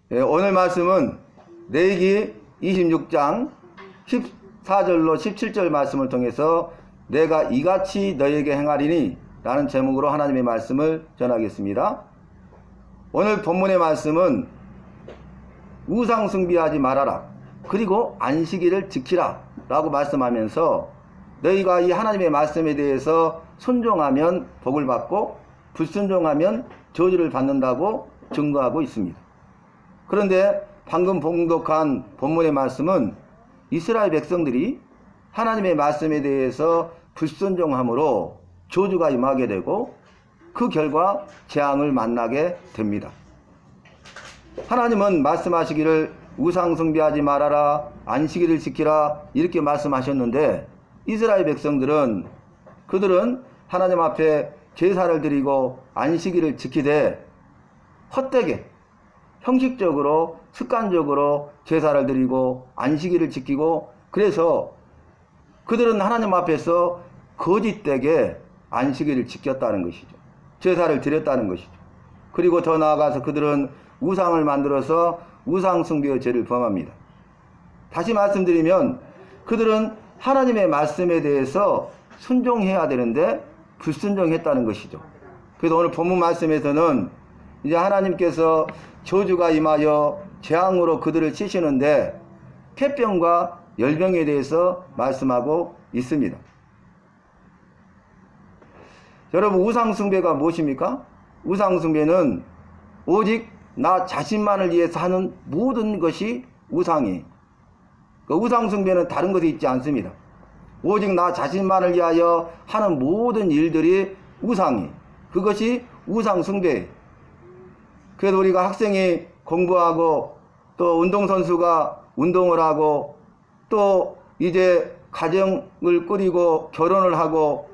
오늘 말씀은 레위기 26장 14절로 17절 말씀을 통해서 내가 이같이 너희에게 행하리니 라는 제목으로 하나님의 말씀을 전하겠습니다. 오늘 본문의 말씀은 우상 숭배하지 말아라, 그리고 안식일을 지키라 라고 말씀하면서 너희가 이 하나님의 말씀에 대해서 순종하면 복을 받고 불순종하면 저주를 받는다고 증거하고 있습니다. 그런데 방금 봉독한 본문의 말씀은 이스라엘 백성들이 하나님의 말씀에 대해서 불순종함으로 저주가 임하게 되고 그 결과 재앙을 만나게 됩니다. 하나님은 말씀하시기를 우상 숭배하지 말아라, 안식일을 지키라 이렇게 말씀하셨는데 이스라엘 백성들은 그들은 하나님 앞에 제사를 드리고 안식일을 지키되 헛되게 형식적으로 습관적으로 제사를 드리고 안식일을 지키고, 그래서 그들은 하나님 앞에서 거짓되게 안식일을 지켰다는 것이죠. 제사를 드렸다는 것이죠. 그리고 더 나아가서 그들은 우상을 만들어서 우상 숭배의 죄를 범합니다. 다시 말씀드리면 그들은 하나님의 말씀에 대해서 순종해야 되는데 불순종했다는 것이죠. 그래서 오늘 본문 말씀에서는 이제 하나님께서 저주가 임하여 재앙으로 그들을 치시는데 폐병과 열병에 대해서 말씀하고 있습니다. 여러분, 우상숭배가 무엇입니까? 우상숭배는 오직 나 자신만을 위해서 하는 모든 것이 우상이, 그 우상숭배는 다른 것이 있지 않습니다. 오직 나 자신만을 위하여 하는 모든 일들이 우상이, 그것이 우상숭배. 그래서 우리가 학생이 공부하고 또 운동선수가 운동을 하고 또 이제 가정을 꾸리고 결혼을 하고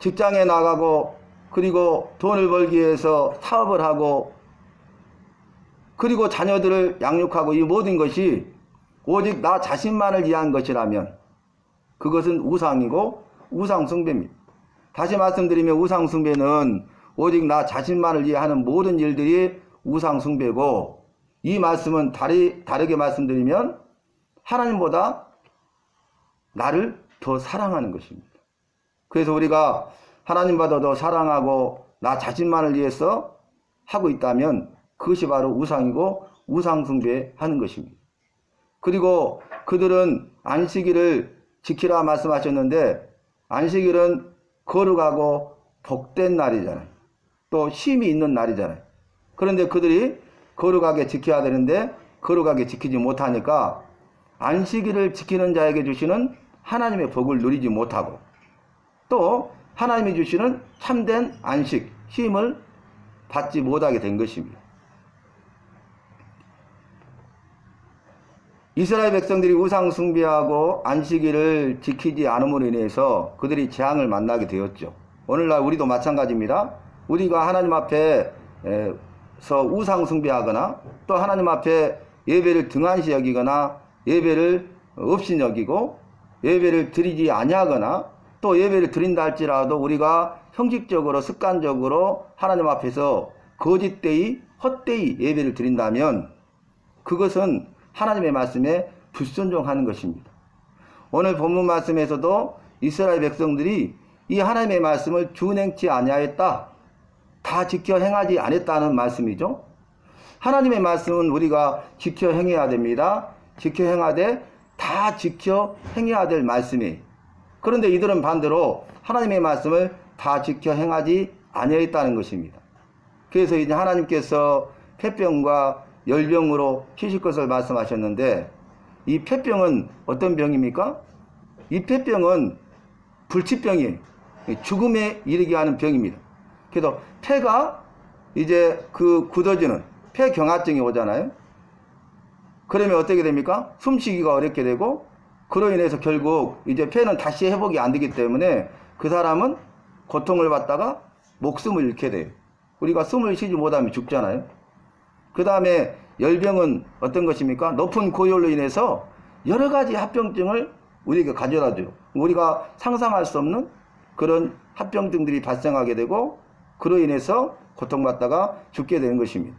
직장에 나가고 그리고 돈을 벌기 위해서 사업을 하고 그리고 자녀들을 양육하고, 이 모든 것이 오직 나 자신만을 위한 것이라면 그것은 우상이고 우상숭배입니다. 다시 말씀드리면 우상숭배는 오직 나 자신만을 위해 하는 모든 일들이 우상숭배고, 이 말씀은 다르게 말씀드리면 하나님보다 나를 더 사랑하는 것입니다. 그래서 우리가 하나님보다 더 사랑하고 나 자신만을 위해서 하고 있다면 그것이 바로 우상이고 우상숭배하는 것입니다. 그리고 그들은 안식일을 지키라 말씀하셨는데 안식일은 거룩하고 복된 날이잖아요. 또 쉼이 있는 날이잖아요. 그런데 그들이 거룩하게 지켜야 되는데 거룩하게 지키지 못하니까 안식일을 지키는 자에게 주시는 하나님의 복을 누리지 못하고 또 하나님이 주시는 참된 안식, 쉼을 받지 못하게 된 것입니다. 이스라엘 백성들이 우상 숭배하고 안식일을 지키지 않음으로 인해서 그들이 재앙을 만나게 되었죠. 오늘날 우리도 마찬가지입니다. 우리가 하나님 앞에서 우상 숭배하거나 또 하나님 앞에 예배를 등한시 여기거나 예배를 없이 여기고 예배를 드리지 아니하거나 또 예배를 드린다 할지라도 우리가 형식적으로 습관적으로 하나님 앞에서 거짓되이 헛되이 예배를 드린다면 그것은 하나님의 말씀에 불순종하는 것입니다. 오늘 본문 말씀에서도 이스라엘 백성들이 이 하나님의 말씀을 준행치 아니하였다, 다 지켜 행하지 않았다는 말씀이죠. 하나님의 말씀은 우리가 지켜 행해야 됩니다. 지켜 행하되 다 지켜 행해야 될 말씀이에요. 그런데 이들은 반대로 하나님의 말씀을 다 지켜 행하지 아니하였다는 것입니다. 그래서 이제 하나님께서 폐병과 열병으로 치실 것을 말씀하셨는데 이 폐병은 어떤 병입니까? 이 폐병은 불치병이에요. 죽음에 이르게 하는 병입니다. 그래서 폐가 이제 그 굳어지는 폐경화증이 오잖아요. 그러면 어떻게 됩니까? 숨쉬기가 어렵게 되고 그로 인해서 결국 이제 폐는 다시 회복이 안 되기 때문에 그 사람은 고통을 받다가 목숨을 잃게 돼요. 우리가 숨을 쉬지 못하면 죽잖아요. 그 다음에 열병은 어떤 것입니까? 높은 고열로 인해서 여러 가지 합병증을 우리에게 가져다 줘요. 우리가 상상할 수 없는 그런 합병증들이 발생하게 되고 그로 인해서 고통받다가 죽게 되는 것입니다.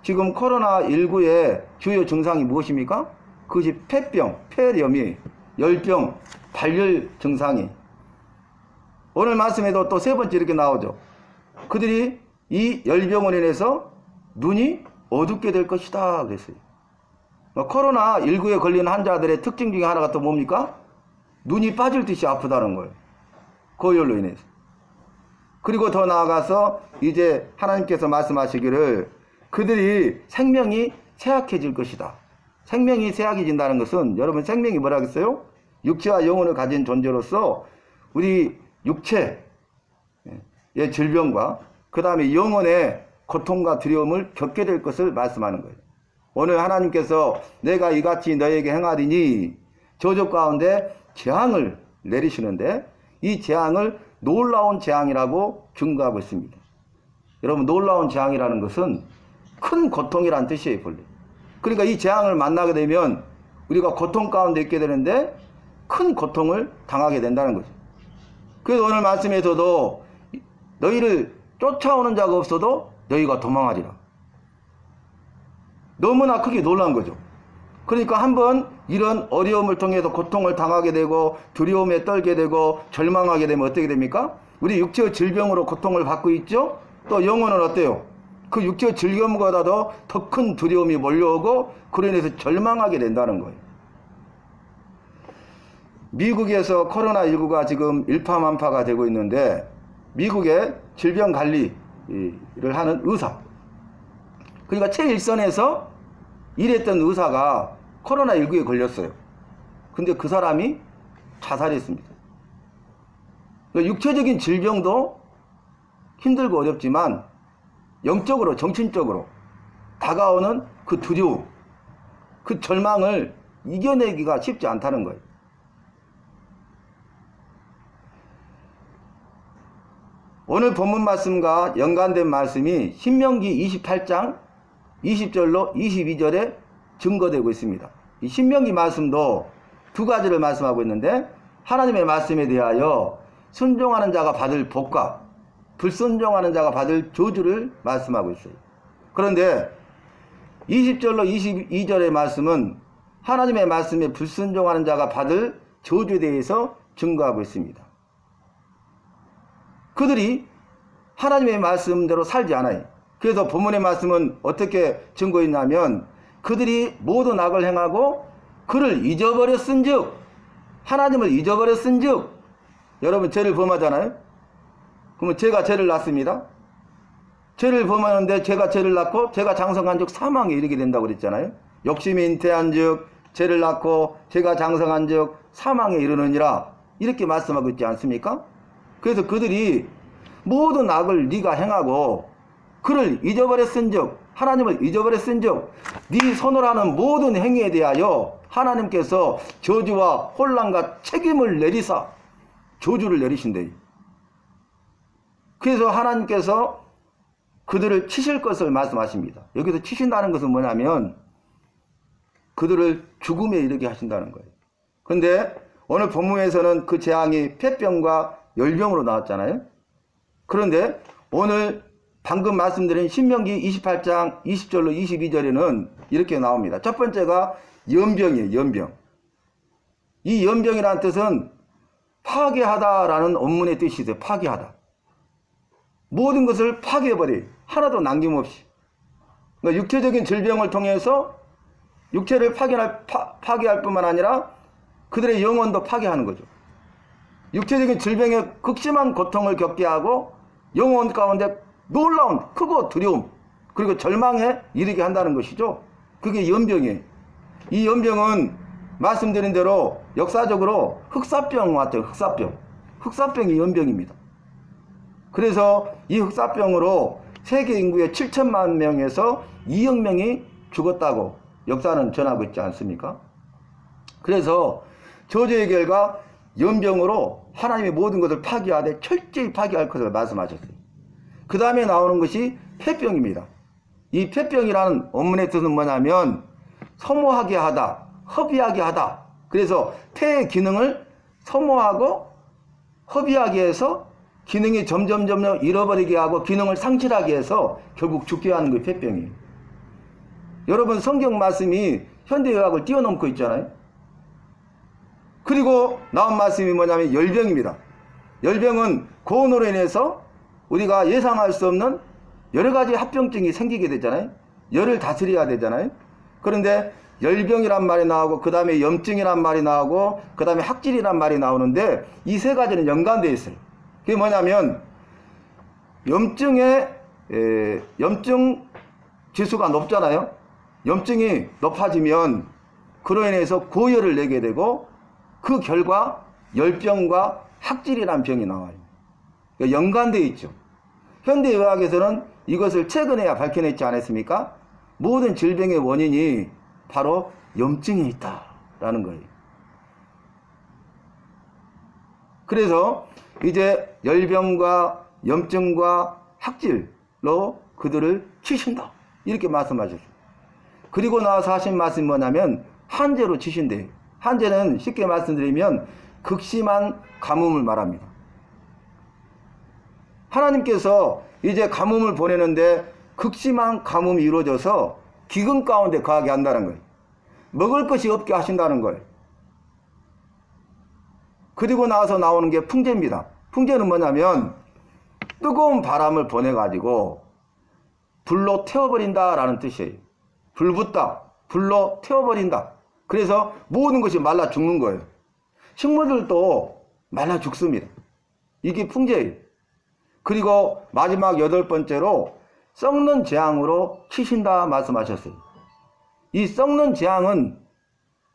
지금 코로나19의 주요 증상이 무엇입니까? 그것이 폐병, 폐렴이, 열병, 발열 증상이. 오늘 말씀에도 또 세 번째 이렇게 나오죠. 그들이 이 열병으로 인해서 눈이 어둡게 될 것이다 그랬어요. 코로나19에 걸린 환자들의 특징 중에 하나가 또 뭡니까? 눈이 빠질 듯이 아프다는 거예요. 고열로 인해서. 그리고 더 나아가서 이제 하나님께서 말씀하시기를 그들이 생명이 쇠약해질 것이다. 생명이 쇠약해진다는 것은 여러분 생명이 뭐라겠어요? 육체와 영혼을 가진 존재로서 우리 육체의 질병과 그 다음에 영혼의 고통과 두려움을 겪게 될 것을 말씀하는 거예요. 오늘 하나님께서 내가 이같이 너에게 행하리니 저주 가운데 재앙을 내리시는데 이 재앙을 놀라운 재앙이라고 증거하고 있습니다. 여러분 놀라운 재앙이라는 것은 큰 고통이란 뜻이에요. 본래. 그러니까 이 재앙을 만나게 되면 우리가 고통 가운데 있게 되는데 큰 고통을 당하게 된다는 거죠. 그래서 오늘 말씀에서도 너희를 쫓아오는 자가 없어도 너희가 도망하리라. 너무나 크게 놀란 거죠. 그러니까 한번 이런 어려움을 통해서 고통을 당하게 되고 두려움에 떨게 되고 절망하게 되면 어떻게 됩니까? 우리 육체의 질병으로 고통을 받고 있죠? 또 영혼은 어때요? 그 육체의 질병보다도 더 큰 두려움이 몰려오고 그로 인해서 절망하게 된다는 거예요. 미국에서 코로나19가 지금 일파만파가 되고 있는데 미국의 질병관리를 하는 의사, 그러니까 최일선에서 일했던 의사가 코로나19에 걸렸어요. 근데 그 사람이 자살했습니다. 육체적인 질병도 힘들고 어렵지만 영적으로 정신적으로 다가오는 그 두려움, 그 절망을 이겨내기가 쉽지 않다는 거예요. 오늘 본문 말씀과 연관된 말씀이 신명기 28장 20절로 22절에 증거되고 있습니다. 이 신명기 말씀도 두 가지를 말씀하고 있는데 하나님의 말씀에 대하여 순종하는 자가 받을 복과 불순종하는 자가 받을 저주를 말씀하고 있어요. 그런데 20절로 22절의 말씀은 하나님의 말씀에 불순종하는 자가 받을 저주에 대해서 증거하고 있습니다. 그들이 하나님의 말씀대로 살지 않아요. 그래서 본문의 말씀은 어떻게 증거했냐면 그들이 모든 악을 행하고 그를 잊어버렸은즉, 하나님을 잊어버렸은즉, 여러분 죄를 범하잖아요. 그러면 죄가 죄를 낳습니다. 죄를 범하는데 죄가 죄를 낳고 죄가 장성한즉 사망에 이르게 된다고 그랬잖아요. 욕심이 잉태한즉 죄를 낳고 죄가 장성한즉 사망에 이르느니라, 이렇게 말씀하고 있지 않습니까? 그래서 그들이 모든 악을 네가 행하고 그를 잊어버렸은즉, 하나님을 잊어버렸은즉 네 손으로 하는 모든 행위에 대하여 하나님께서 저주와 혼란과 책임을 내리사 저주를 내리신대요. 그래서 하나님께서 그들을 치실 것을 말씀하십니다. 여기서 치신다는 것은 뭐냐면 그들을 죽음에 이르게 하신다는 거예요. 그런데 오늘 본문에서는 그 재앙이 폐병과 열병으로 나왔잖아요. 그런데 오늘 방금 말씀드린 신명기 28장 20절로 22절에는 이렇게 나옵니다. 첫 번째가 연병이에요. 연병. 이 연병이라는 뜻은 파괴하다라는 원문의 뜻이 있어요. 파괴하다. 모든 것을 파괴해버려요. 하나도 남김없이. 그러니까 육체적인 질병을 통해서 육체를 파괴할 뿐만 아니라 그들의 영혼도 파괴하는 거죠. 육체적인 질병에 극심한 고통을 겪게 하고 영혼 가운데 놀라운 크고 두려움 그리고 절망에 이르게 한다는 것이죠. 그게 연병이에요. 이 연병은 말씀드린 대로 역사적으로 흑사병 같아요. 흑사병. 흑사병이 연병입니다. 그래서 이 흑사병으로 세계 인구의 7천만 명에서 2억 명이 죽었다고 역사는 전하고 있지 않습니까? 그래서 저주의 결과 연병으로 하나님의 모든 것을 파괴하되 철저히 파괴할 것을 말씀하셨어요. 그 다음에 나오는 것이 폐병입니다. 이 폐병이라는 원문의 뜻은 뭐냐면 소모하게 하다, 허비하게 하다. 그래서 폐의 기능을 소모하고 허비하게 해서 기능이 점점 잃어버리게 하고 기능을 상실하게 해서 결국 죽게 하는 게 폐병이에요. 여러분 성경 말씀이 현대의학을 뛰어넘고 있잖아요. 그리고 나온 말씀이 뭐냐면 열병입니다. 열병은 고온으로 인해서 우리가 예상할 수 없는 여러 가지 합병증이 생기게 되잖아요. 열을 다스려야 되잖아요. 그런데 열병이란 말이 나오고 그 다음에 염증이란 말이 나오고 그 다음에 학질이란 말이 나오는데 이 세 가지는 연관되어 있어요. 그게 뭐냐면 염증 지수가 높잖아요. 염증이 높아지면 그로 인해서 고열을 내게 되고 그 결과 열병과 학질이라는 병이 나와요. 그러니까 연관되어 있죠. 현대의학에서는 이것을 최근에야 밝혀냈지 않았습니까? 모든 질병의 원인이 바로 염증에 있다라는 거예요. 그래서 이제 열병과 염증과 학질로 그들을 치신다. 이렇게 말씀하셨어요. 그리고 나서 하신 말씀이 뭐냐면 한제로 치신대요. 한제는 쉽게 말씀드리면 극심한 가뭄을 말합니다. 하나님께서 이제 가뭄을 보내는데 극심한 가뭄이 이루어져서 기근 가운데 거하게 한다는 거예요. 먹을 것이 없게 하신다는 거예요. 그리고 나서 나오는 게 풍제입니다. 풍제는 뭐냐면 뜨거운 바람을 보내가지고 불로 태워버린다라는 뜻이에요. 불붙다, 불로 태워버린다. 그래서 모든 것이 말라 죽는 거예요. 식물들도 말라 죽습니다. 이게 풍제예요. 그리고 마지막 8번째로 썩는 재앙으로 치신다 말씀하셨어요. 이 썩는 재앙은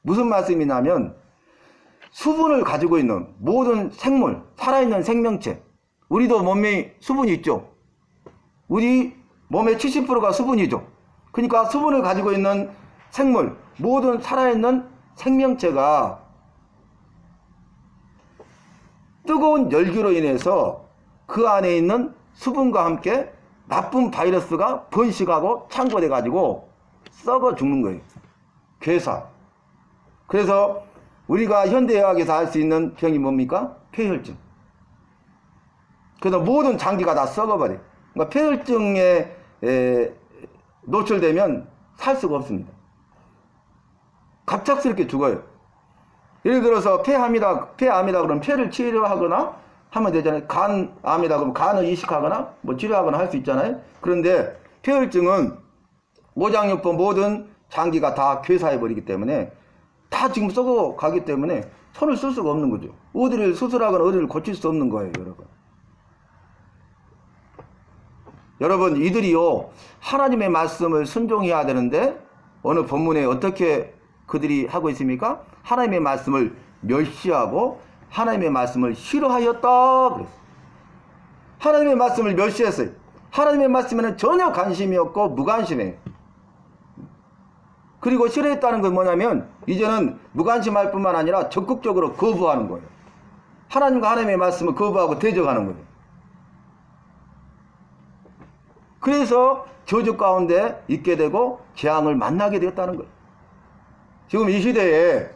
무슨 말씀이냐면 수분을 가지고 있는 모든 생물, 살아있는 생명체, 우리도 몸에 수분이 있죠. 우리 몸의 70%가 수분이죠. 그러니까 수분을 가지고 있는 생물, 모든 살아있는 생명체가 뜨거운 열기로 인해서 그 안에 있는 수분과 함께 나쁜 바이러스가 번식하고 창고돼 가지고 썩어 죽는 거예요. 괴사. 그래서 우리가 현대의학에서 알 수 있는 병이 뭡니까? 폐혈증. 그래서 모든 장기가 다 썩어버려요. 그러니까 폐혈증에 노출되면 살 수가 없습니다. 갑작스럽게 죽어요. 예를 들어서 폐암이다 그러면 폐를 치료하거나 하면 되잖아요. 간암이다 그러면 간을 이식하거나 뭐 치료하거나 할 수 있잖아요. 그런데 폐혈증은 모장육부 모든 장기가 다 괴사해버리기 때문에 다 지금 썩어가기 때문에 손을 쓸 수가 없는 거죠. 어디를 수술하거나 어디를 고칠 수 없는 거예요, 여러분. 여러분, 이들이요, 하나님의 말씀을 순종해야 되는데, 어느 본문에 어떻게 그들이 하고 있습니까? 하나님의 말씀을 멸시하고, 하나님의 말씀을 싫어하였다. 그랬어요. 하나님의 말씀을 멸시했어요. 하나님의 말씀에는 전혀 관심이 없고, 무관심해요. 그리고 싫어했다는 건 뭐냐면, 이제는 무관심할 뿐만 아니라 적극적으로 거부하는 거예요. 하나님과 하나님의 말씀을 거부하고 대적하는 거예요. 그래서 저주 가운데 있게 되고 재앙을 만나게 되었다는 거예요. 지금 이 시대에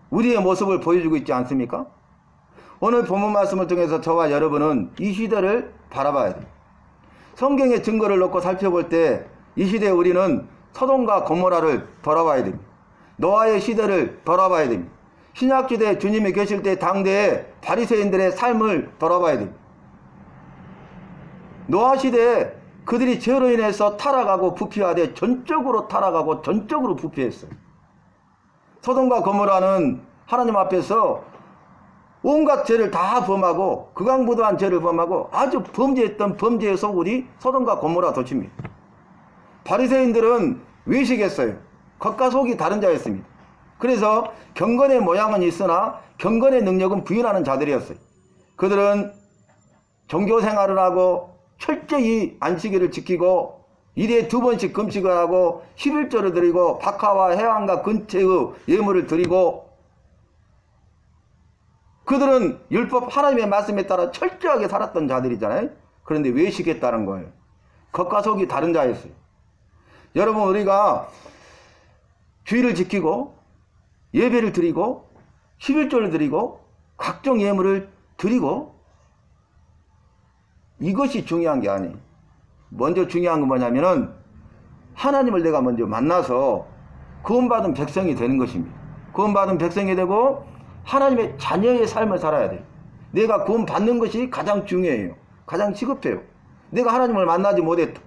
우리의 모습을 보여주고 있지 않습니까? 오늘 본문 말씀을 통해서 저와 여러분은 이 시대를 바라봐야 돼요. 성경의 증거를 놓고 살펴볼 때 이 시대에 우리는 소돔과 고모라를 돌아봐야 됩니다. 노아의 시대를 돌아봐야 됩니다. 신약시대에 주님이 계실 때 당대의 바리새인들의 삶을 돌아봐야 됩니다. 노아 시대에 그들이 죄로 인해서 타락하고 부패하되 전적으로 타락하고 전적으로 부패했어요. 소돔과 고모라는 하나님 앞에서 온갖 죄를 다 범하고 극악무도한 죄를 범하고 아주 범죄했던 범죄의 소굴이 소돔과 고모라 도시입니다. 바리새인들은 외식했어요. 겉과 속이 다른 자였습니다. 그래서 경건의 모양은 있으나 경건의 능력은 부인하는 자들이었어요. 그들은 종교생활을 하고 철저히 안식일을 지키고 일에 2번씩 금식을 하고 11조를 드리고 박하와 해왕과 근체의 예물을 드리고 그들은 율법 하나님의 말씀에 따라 철저하게 살았던 자들이잖아요. 그런데 외식했다는 거예요. 겉과 속이 다른 자였어요. 여러분, 우리가 주의를 지키고 예배를 드리고 11조를 드리고 각종 예물을 드리고 이것이 중요한 게 아니에요. 먼저 중요한 건 뭐냐면은 하나님을 내가 먼저 만나서 구원받은 백성이 되는 것입니다. 구원받은 백성이 되고 하나님의 자녀의 삶을 살아야 돼요. 내가 구원받는 것이 가장 중요해요. 가장 시급해요. 내가 하나님을 만나지 못했다.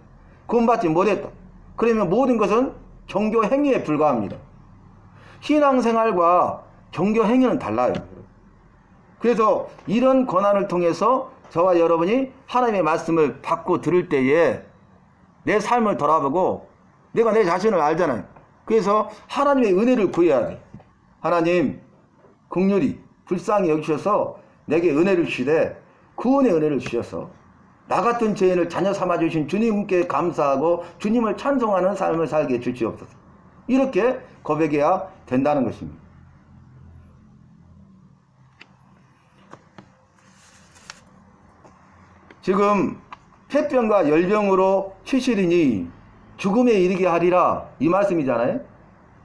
구원받지 못했다. 그러면 모든 것은 종교 행위에 불과합니다. 신앙생활과 종교 행위는 달라요. 그래서 이런 고난을 통해서 저와 여러분이 하나님의 말씀을 받고 들을 때에 내 삶을 돌아보고 내가 내 자신을 알잖아요. 그래서 하나님의 은혜를 구해야 돼. 하나님 긍휼히 불쌍히 여기셔서 내게 은혜를 주시되 구원의 은혜를 주셔서 나 같은 죄인을 자녀 삼아주신 주님께 감사하고 주님을 찬송하는 삶을 살게 주시옵소서. 이렇게 고백해야 된다는 것입니다. 지금 폐병과 열병으로 치시리니 죽음에 이르게 하리라 이 말씀이잖아요.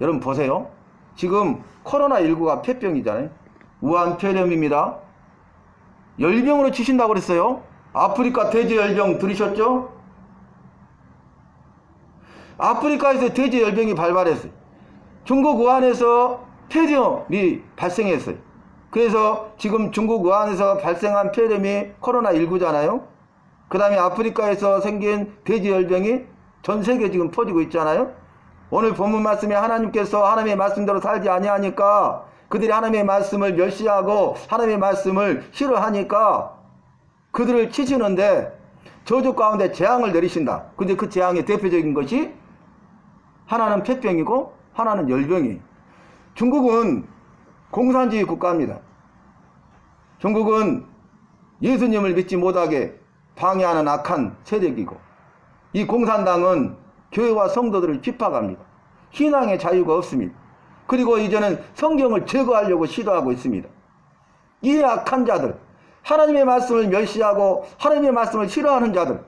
여러분 보세요. 지금 코로나19가 폐병이잖아요. 우한폐렴입니다. 열병으로 치신다고 그랬어요. 아프리카 돼지열병 들으셨죠? 아프리카에서 돼지열병이 발발했어요. 중국 우한에서 폐렴이 발생했어요. 그래서 지금 중국 우한에서 발생한 폐렴이 코로나19잖아요. 그 다음에 아프리카에서 생긴 돼지열병이 전 세계에 지금 퍼지고 있잖아요. 오늘 본문 말씀에 하나님께서 하나님의 말씀대로 살지 아니하니까 그들이 하나님의 말씀을 멸시하고 하나님의 말씀을 싫어하니까 그들을 치시는데 저주 가운데 재앙을 내리신다. 근데 그 재앙의 대표적인 것이 하나는 폐병이고 하나는 열병이에요. 중국은 공산주의 국가입니다. 중국은 예수님을 믿지 못하게 방해하는 악한 세력이고 이 공산당은 교회와 성도들을 핍박합니다. 신앙의 자유가 없습니다. 그리고 이제는 성경을 제거하려고 시도하고 있습니다. 이 악한 자들, 하나님의 말씀을 멸시하고 하나님의 말씀을 싫어하는 자들,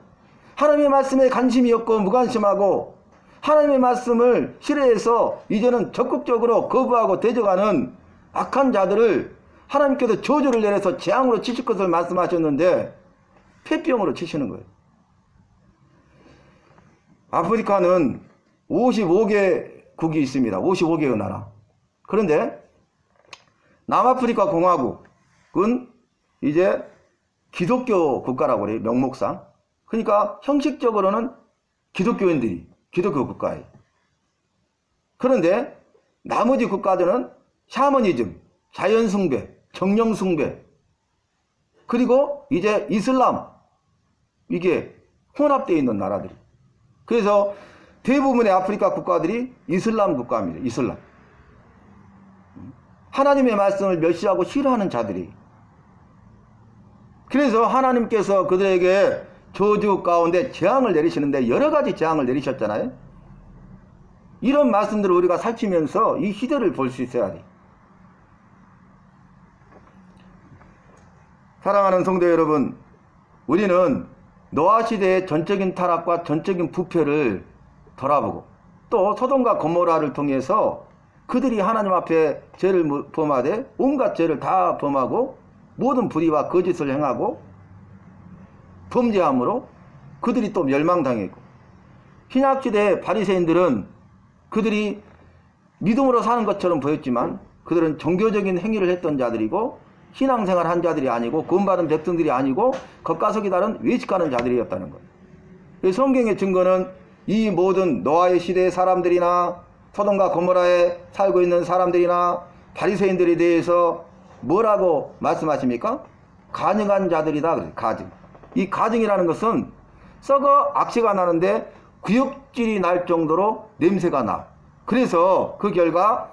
하나님의 말씀에 관심이 없고 무관심하고 하나님의 말씀을 싫어해서 이제는 적극적으로 거부하고 대적하는 악한 자들을 하나님께서 저주를 내려서 재앙으로 치실 것을 말씀하셨는데 폐병으로 치시는 거예요. 아프리카는 55개국이 있습니다. 55개의 나라. 그런데 남아프리카 공화국은 이제 기독교 국가라고 그래요. 명목상. 그러니까 형식적으로는 기독교인들이 기독교 국가예요. 그런데 나머지 국가들은 샤머니즘, 자연숭배, 정령숭배, 그리고 이제 이슬람, 이게 혼합되어 있는 나라들이. 그래서 대부분의 아프리카 국가들이 이슬람 국가입니다. 이슬람. 하나님의 말씀을 멸시하고 싫어하는 자들이. 그래서 하나님께서 그들에게 저주 가운데 재앙을 내리시는데 여러 가지 재앙을 내리셨잖아요. 이런 말씀들을 우리가 살피면서 이 시대를 볼 수 있어야 돼. 사랑하는 성도 여러분, 우리는 노아 시대의 전적인 타락과 전적인 부패를 돌아보고 또 소돔과 고모라를 통해서 그들이 하나님 앞에 죄를 범하되 온갖 죄를 다 범하고 모든 불의와 거짓을 행하고 범죄함으로 그들이 또 멸망당했고, 신약시대의 바리새인들은 그들이 믿음으로 사는 것처럼 보였지만 그들은 종교적인 행위를 했던 자들이고 신앙생활 한 자들이 아니고 구원받은 백성들이 아니고 겉가속이 다른 외식하는 자들이었다는 것. 성경의 증거는 이 모든 노아의 시대의 사람들이나 소돔과 고모라에 살고 있는 사람들이나 바리새인들에 대해서 뭐라고 말씀하십니까? 가증한 자들이다. 그래요. 가증. 이 가증이라는 것은 썩어 악취가 나는데 구역질이 날 정도로 냄새가 나. 그래서 그 결과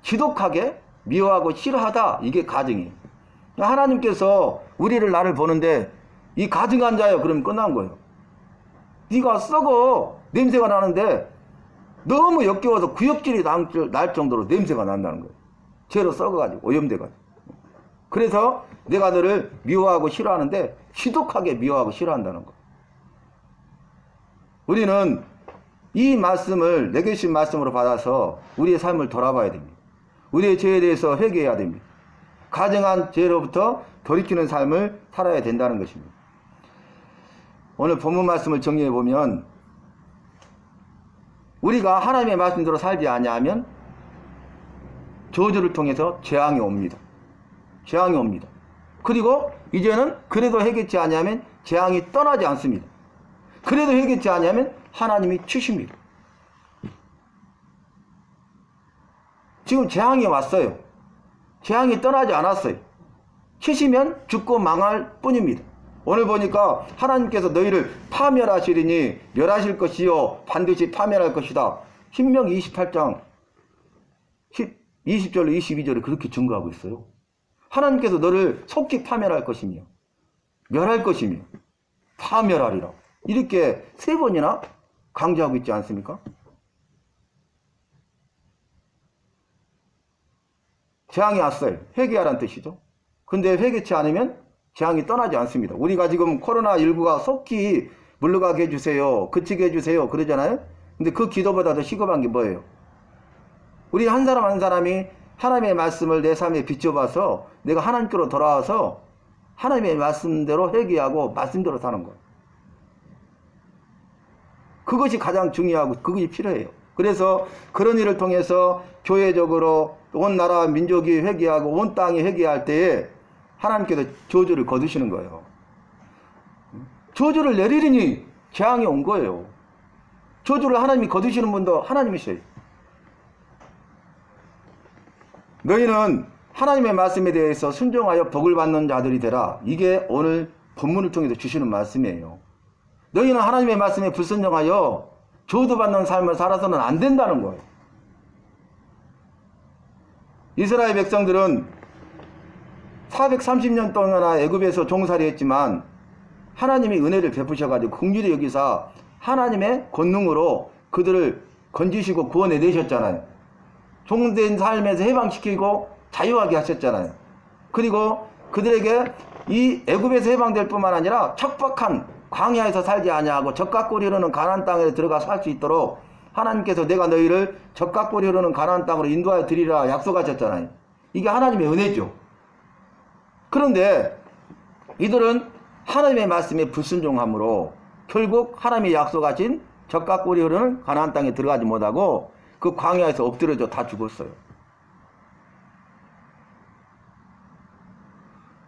지독하게 미워하고 싫어하다. 이게 가증이에요. 하나님께서 우리를 나를 보는데 이 가증한 자여 그러면 끝난 거예요. 네가 썩어 냄새가 나는데 너무 역겨워서 구역질이 날 정도로 냄새가 난다는 거예요. 죄로 썩어가지고 오염돼가지고. 그래서 내가 너를 미워하고 싫어하는데 지독하게 미워하고 싫어한다는 거예요. 우리는 이 말씀을 내게 주신 말씀으로 받아서 우리의 삶을 돌아봐야 됩니다. 우리의 죄에 대해서 회개해야 됩니다. 가증한 죄로부터 돌이키는 삶을 살아야 된다는 것입니다. 오늘 본문 말씀을 정리해 보면 우리가 하나님의 말씀대로 살지 아니하면 저주를 통해서 재앙이 옵니다. 재앙이 옵니다. 그리고 이제는 그래도 해결치 아니하면 재앙이 떠나지 않습니다. 그래도 해결치 아니하면 하나님이 치십니다. 지금 재앙이 왔어요. 재앙이 떠나지 않았어요. 치시면 죽고 망할 뿐입니다. 오늘 보니까 하나님께서 너희를 파멸하시리니 멸하실 것이요 반드시 파멸할 것이다. 신명기 28장 20절로 22절에 그렇게 증거하고 있어요. 하나님께서 너를 속히 파멸할 것이며 멸할 것이며 파멸하리라. 이렇게 3번이나 강조하고 있지 않습니까? 재앙이 왔어요. 회개하라는 뜻이죠. 근데 회개치 않으면 재앙이 떠나지 않습니다. 우리가 지금 코로나19가 속히 물러가게 해주세요. 그치게 해주세요. 그러잖아요. 근데 그 기도보다 더 시급한 게 뭐예요? 우리 한 사람 한 사람이 하나님의 말씀을 내 삶에 비춰봐서 내가 하나님께로 돌아와서 하나님의 말씀대로 회개하고 말씀대로 사는 거예요. 그것이 가장 중요하고 그것이 필요해요. 그래서 그런 일을 통해서 교회적으로 온 나라 민족이 회개하고 온 땅이 회개할 때에 하나님께서 저주를 거두시는 거예요. 저주를 내리리니 재앙이 온 거예요. 저주를 하나님이 거두시는 분도 하나님이셔요. 너희는 하나님의 말씀에 대해서 순종하여 복을 받는 자들이 되라. 이게 오늘 본문을 통해서 주시는 말씀이에요. 너희는 하나님의 말씀에 불순종하여 저주받는 삶을 살아서는 안 된다는 거예요. 이스라엘 백성들은 430년 동안 애굽에서 종살이 했지만 하나님이 은혜를 베푸셔가지고 긍휼히 여기사 하나님의 권능으로 그들을 건지시고 구원해 내셨잖아요. 종된 삶에서 해방시키고 자유하게 하셨잖아요. 그리고 그들에게 이 애굽에서 해방될 뿐만 아니라 척박한 광야에서 살지 아니하고 적각골이 흐르는 가나안 땅에 들어가 살 수 있도록 하나님께서 내가 너희를 적각골이 흐르는 가나안 땅으로 인도하여 드리라 약속하셨잖아요. 이게 하나님의 은혜죠. 그런데 이들은 하나님의 말씀에 불순종함으로 결국 하나님의 약속하신 적각골이 흐르는 가나안 땅에 들어가지 못하고 그 광야에서 엎드려져 다 죽었어요.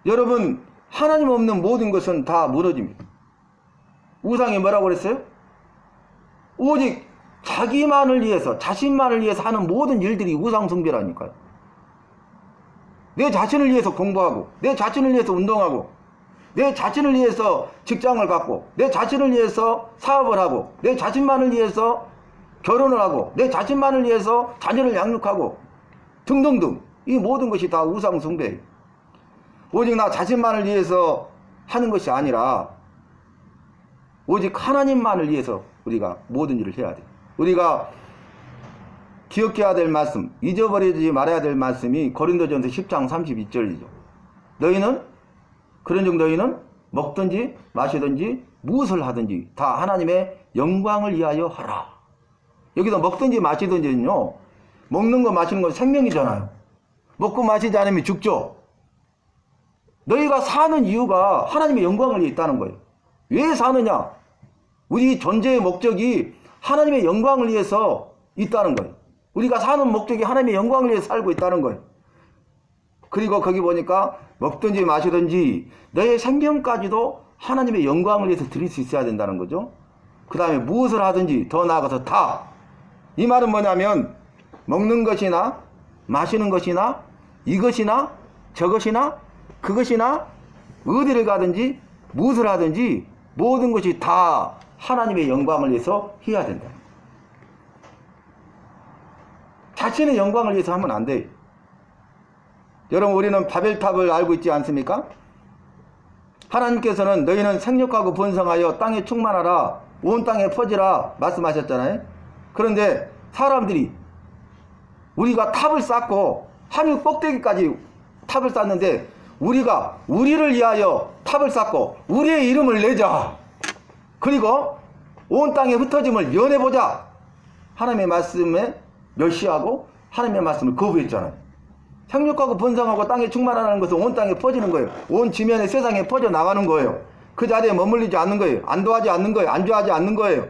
여러분, 하나님 없는 모든 것은 다 무너집니다. 우상이 뭐라고 그랬어요? 오직 자기만을 위해서, 자신만을 위해서 하는 모든 일들이 우상 숭배라니까요. 내 자신을 위해서 공부하고, 내 자신을 위해서 운동하고, 내 자신을 위해서 직장을 갖고, 내 자신을 위해서 사업을 하고, 내 자신만을 위해서 결혼을 하고, 내 자신만을 위해서 자녀를 양육하고 등등등, 이 모든 것이 다 우상 숭배예요. 오직 나 자신만을 위해서 하는 것이 아니라 오직 하나님만을 위해서 우리가 모든 일을 해야 돼요. 우리가 기억해야 될 말씀, 잊어버리지 말아야 될 말씀이 고린도전서 10장 32절이죠. 너희는 그런즉 너희는 먹든지 마시든지 무엇을 하든지 다 하나님의 영광을 위하여 하라. 여기서 먹든지 마시든지는요, 먹는 거 마시는 건 생명이잖아요. 먹고 마시지 않으면 죽죠. 너희가 사는 이유가 하나님의 영광을 위해 있다는 거예요. 왜 사느냐? 우리 존재의 목적이 하나님의 영광을 위해서 있다는 거예요. 우리가 사는 목적이 하나님의 영광을 위해서 살고 있다는 거예요. 그리고 거기 보니까 먹든지 마시든지 너의 생명까지도 하나님의 영광을 위해서 드릴 수 있어야 된다는 거죠. 그 다음에 무엇을 하든지 더 나아가서 다. 이 말은 뭐냐면 먹는 것이나 마시는 것이나 이것이나 저것이나 그것이나 어디를 가든지 무엇을 하든지 모든 것이 다 하나님의 영광을 위해서 해야 된다. 자신의 영광을 위해서 하면 안 돼요. 여러분, 우리는 바벨탑을 알고 있지 않습니까? 하나님께서는 너희는 생육하고 번성하여 땅에 충만하라, 온 땅에 퍼지라 말씀하셨잖아요. 그런데 사람들이 우리가 탑을 쌓고 하늘 꼭대기까지 탑을 쌓는데 우리가 우리를 위하여 탑을 쌓고 우리의 이름을 내자, 그리고 온 땅의 흩어짐을 면해보자, 하나님의 말씀에 멸시하고 하나님의 말씀을 거부했잖아요. 생육하고 번성하고 땅에 충만하는 것은 온 땅에 퍼지는 거예요. 온 지면의 세상에 퍼져나가는 거예요. 그 자리에 머물리지 않는 거예요. 안도하지 않는 거예요. 안주하지 않는 거예요.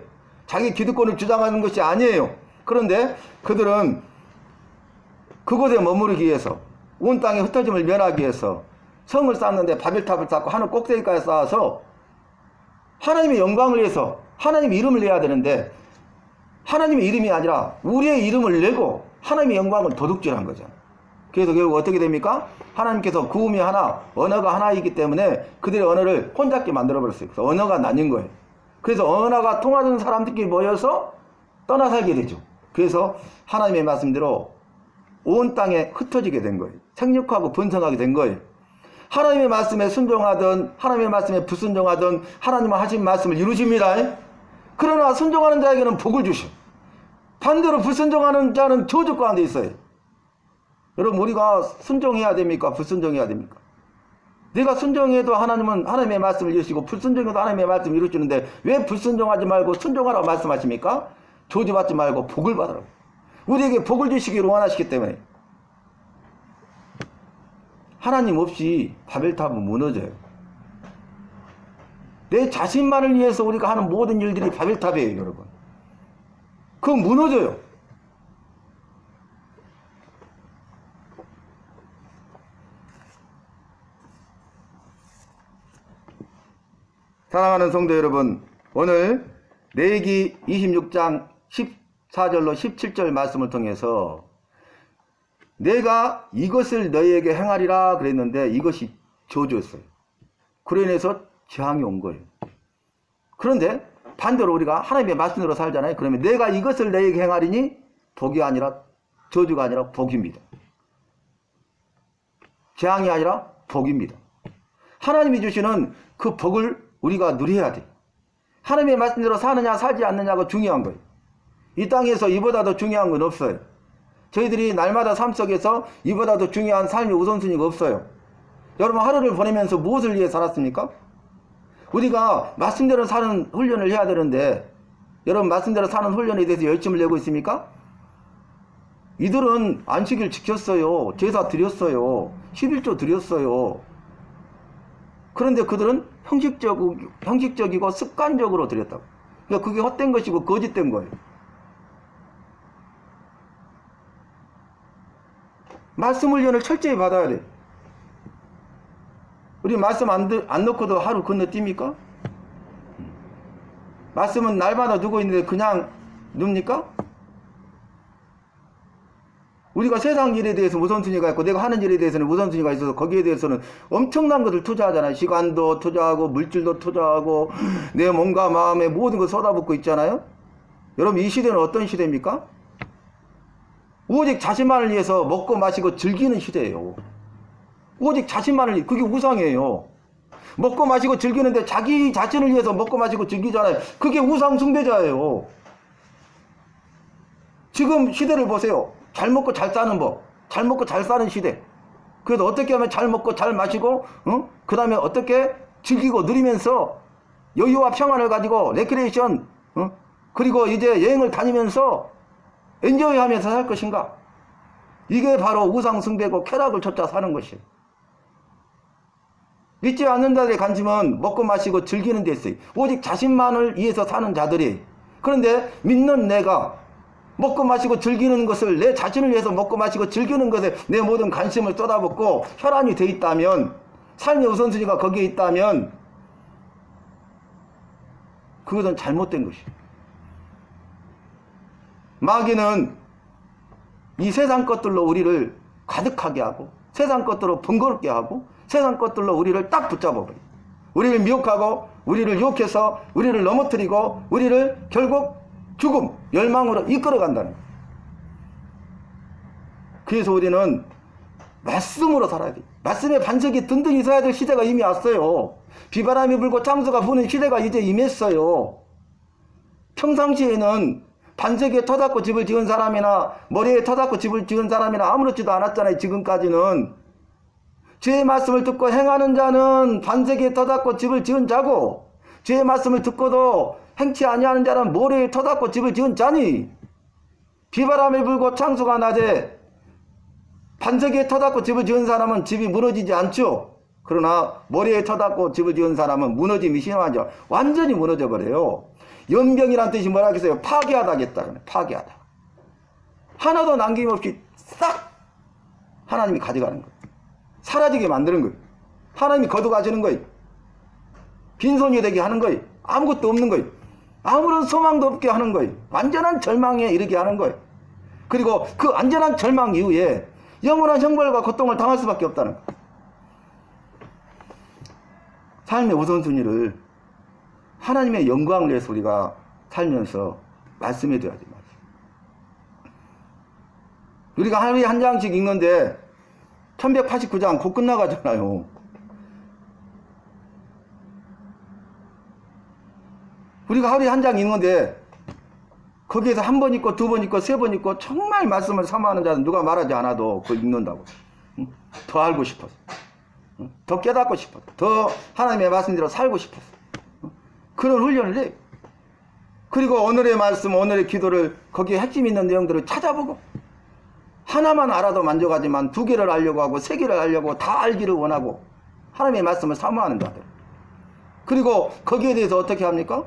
자기 기득권을 주장하는 것이 아니에요. 그런데 그들은 그곳에 머무르기 위해서, 온 땅의 흩어짐을 면하기 위해서 성을 쌓는데 바벨탑을 쌓고 하늘 꼭대기까지 쌓아서 하나님의 영광을 위해서 하나님의 이름을 내야 되는데, 하나님의 이름이 아니라 우리의 이름을 내고 하나님의 영광을 도둑질한 거죠. 그래서 결국 어떻게 됩니까? 하나님께서 구음이 하나, 언어가 하나이기 때문에 그들의 언어를 혼잡게 만들어버렸어요. 그래서 언어가 나뉜 거예요. 그래서 언어가 통하는 사람들끼리 모여서 떠나 살게 되죠. 그래서 하나님의 말씀대로 온 땅에 흩어지게 된 거예요. 생육하고 번성하게 된 거예요. 하나님의 말씀에 순종하든 하나님의 말씀에 불순종하든 하나님은 하신 말씀을 이루십니다. 그러나 순종하는 자에게는 복을 주셔. 반대로 불순종하는 자는 저주 가운데 있어요. 여러분, 우리가 순종해야 됩니까? 불순종해야 됩니까? 내가 순종해도 하나님은 하나님의 말씀을 이루시고 불순종해도 하나님의 말씀을 이루시는데 왜 불순종하지 말고 순종하라고 말씀하십니까? 저주받지 말고 복을 받으라고. 우리에게 복을 주시기를 원하시기 때문에. 하나님 없이 바벨탑은 무너져요. 내 자신만을 위해서 우리가 하는 모든 일들이 바벨탑이에요, 여러분. 그건 무너져요. 사랑하는 성도 여러분, 오늘 레위기 26장 14절로 17절 말씀을 통해서 내가 이것을 너희에게 행하리라 그랬는데 이것이 저주였어요. 그로 인해서 재앙이 온 거예요. 그런데 반대로 우리가 하나님의 말씀으로 살잖아요. 그러면 내가 이것을 너희에게 행하리니 복이 아니라 저주가 아니라 복입니다. 재앙이 아니라 복입니다. 하나님이 주시는 그 복을 우리가 누려야 돼. 하나님의 말씀대로 사느냐 살지 않느냐가 중요한 거예요. 이 땅에서 이보다 더 중요한 건 없어요. 저희들이 날마다 삶 속에서 이보다 더 중요한 삶의 우선순위가 없어요. 여러분, 하루를 보내면서 무엇을 위해 살았습니까? 우리가 말씀대로 사는 훈련을 해야 되는데 여러분, 말씀대로 사는 훈련에 대해서 열심을 내고 있습니까? 이들은 안식일 지켰어요. 제사 드렸어요. 11조 드렸어요. 그런데 그들은 형식적이고 습관적으로 드렸다고. 그러니까 그게 헛된 것이고 거짓된 거예요. 말씀 훈련을 철저히 받아야 돼. 우리 말씀 안 넣고도 하루 건너뜁니까? 말씀은 날마다 누고 있는데 그냥 눕니까? 우리가 세상 일에 대해서 우선순위가 있고 내가 하는 일에 대해서는 우선순위가 있어서 거기에 대해서는 엄청난 것을 투자하잖아요. 시간도 투자하고 물질도 투자하고 내 몸과 마음에 모든 걸 쏟아붓고 있잖아요. 여러분, 이 시대는 어떤 시대입니까? 오직 자신만을 위해서 먹고 마시고 즐기는 시대예요. 오직 자신만을 위해, 그게 우상이에요. 먹고 마시고 즐기는데 자기 자신을 위해서 먹고 마시고 즐기잖아요. 그게 우상 숭배자예요. 지금 시대를 보세요. 잘 먹고 잘 사는 법, 잘 먹고 잘 사는 시대. 그래서 어떻게 하면 잘 먹고 잘 마시고 그 다음에 어떻게 즐기고 누리면서 여유와 평안을 가지고 레크레이션 그리고 이제 여행을 다니면서 엔조이하면서 살 것인가? 이게 바로 우상 숭배고 쾌락을 쫓아 사는 것이에요. 믿지 않는 자들의 관심은 먹고 마시고 즐기는 데 있어요. 오직 자신만을 위해서 사는 자들이. 그런데 믿는 내가 먹고 마시고 즐기는 것을, 내 자신을 위해서 먹고 마시고 즐기는 것에 내 모든 관심을 쏟아붓고 혈안이 돼 있다면, 삶의 우선순위가 거기에 있다면 그것은 잘못된 것이에요. 마귀는 이 세상 것들로 우리를 가득하게 하고 세상 것들로 번거롭게 하고 세상 것들로 우리를 딱 붙잡아버려요. 우리를 미혹하고 우리를 유혹해서 우리를 넘어뜨리고 우리를 결국 죽음, 멸망으로 이끌어간다는 거예요. 그래서 우리는 말씀으로 살아야 돼요. 말씀의 반석이 든든히 서야 될 시대가 이미 왔어요. 비바람이 불고 창수가 부는 시대가 이제 임했어요. 평상시에는 반석에 터닫고 집을 지은 사람이나 머리에 터닫고 집을 지은 사람이나 아무렇지도 않았잖아요. 지금까지는. 주의 말씀을 듣고 행하는 자는 반석에 터닫고 집을 지은 자고, 주의 말씀을 듣고도 행치 아니하는 자는 모래에 터닫고 집을 지은 자니, 비바람이 불고 창수가 나되 반석에 터닫고 집을 지은 사람은 집이 무너지지 않죠. 그러나 모래에 터닫고 집을 지은 사람은 무너짐이 심하죠. 완전히 무너져 버려요. 연병이란 뜻이 뭐라 했어요? 파괴하다겠다. 파괴하다. 하나도 남김없이 싹 하나님이 가져가는 거예요. 사라지게 만드는 거예요. 하나님이 거둬가시는 거예요. 빈손이 되게 하는 거예요. 아무것도 없는 거예요. 아무런 소망도 없게 하는 거예요. 완전한 절망에 이르게 하는 거예요. 그리고 그 완전한 절망 이후에 영원한 형벌과 고통을 당할 수밖에 없다는 거예요. 삶의 우선순위를 하나님의 영광을 위해서 우리가 살면서 말씀해줘야지. 우리가 하루에 한 장씩 읽는데 1189장 곧 끝나가잖아요. 우리가 하루에 한 장 읽는데 거기에서 한 번 읽고 두 번 읽고 세 번 읽고 정말 말씀을 사모하는 자는 누가 말하지 않아도 그걸 읽는다고. 더 알고 싶어서, 더 깨닫고 싶어서, 더 하나님의 말씀대로 살고 싶어서 그런 훈련을 해요. 그리고 오늘의 말씀, 오늘의 기도를 거기에 핵심 있는 내용들을 찾아보고 하나만 알아도 만족하지만 두 개를 알려고 하고 세 개를 알려고 다 알기를 원하고 하나님의 말씀을 사모하는 자들. 그리고 거기에 대해서 어떻게 합니까?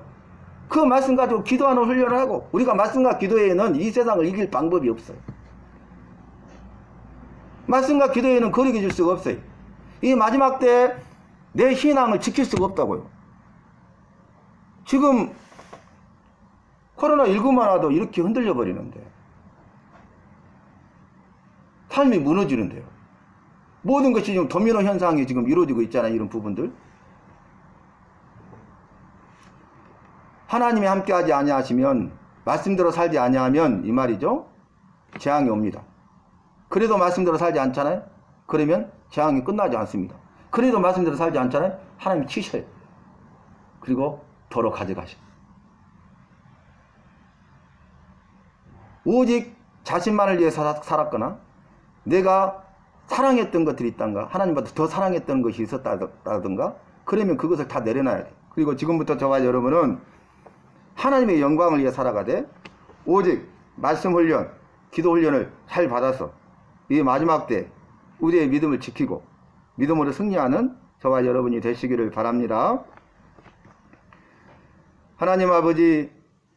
그 말씀 가지고 기도하는 훈련을 하고 우리가 말씀과 기도에는 이 세상을 이길 방법이 없어요. 말씀과 기도에는 거리게 줄 수가 없어요. 이 마지막 때 내 신앙을 지킬 수가 없다고요. 지금 코로나19만 와도 이렇게 흔들려 버리는데 삶이 무너지는데요. 모든 것이 지금 도미노 현상이 지금 이루어지고 있잖아요. 이런 부분들. 하나님이 함께하지 아니하시면, 말씀대로 살지 아니하면 이 말이죠. 재앙이 옵니다. 그래도 말씀대로 살지 않잖아요. 그러면 재앙이 끝나지 않습니다. 그래도 말씀대로 살지 않잖아요. 하나님이 치셔요. 그리고 도로 가져가셔. 오직 자신만을 위해 살았거나 내가 사랑했던 것들이 있단가, 하나님보다 더 사랑했던 것이 있었다든가, 그러면 그것을 다 내려놔야 돼. 그리고 지금부터 저와 여러분은 하나님의 영광을 위해 살아가되 오직 말씀 훈련, 기도 훈련을 잘 받아서 이 마지막 때 우리의 믿음을 지키고 믿음으로 승리하는 저와 여러분이 되시기를 바랍니다. 하나님 아버지,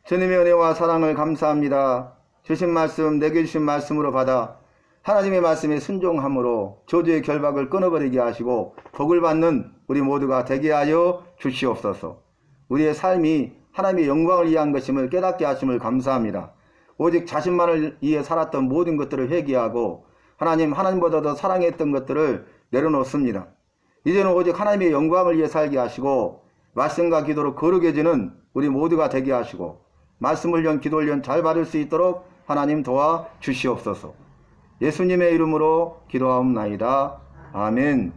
주님의 은혜와 사랑을 감사합니다. 주신 말씀, 내게 주신 말씀으로 받아 하나님의 말씀에 순종함으로 저주의 결박을 끊어버리게 하시고 복을 받는 우리 모두가 되게 하여 주시옵소서. 우리의 삶이 하나님의 영광을 위한 것임을 깨닫게 하심을 감사합니다. 오직 자신만을 위해 살았던 모든 것들을 회개하고 하나님보다 더 사랑했던 것들을 내려놓습니다. 이제는 오직 하나님의 영광을 위해 살게 하시고 말씀과 기도로 거룩해지는 우리 모두가 되게 하시고 말씀 훈련, 기도 훈련 잘 받을 수 있도록 하나님 도와 주시옵소서. 예수님의 이름으로 기도하옵나이다. 아멘.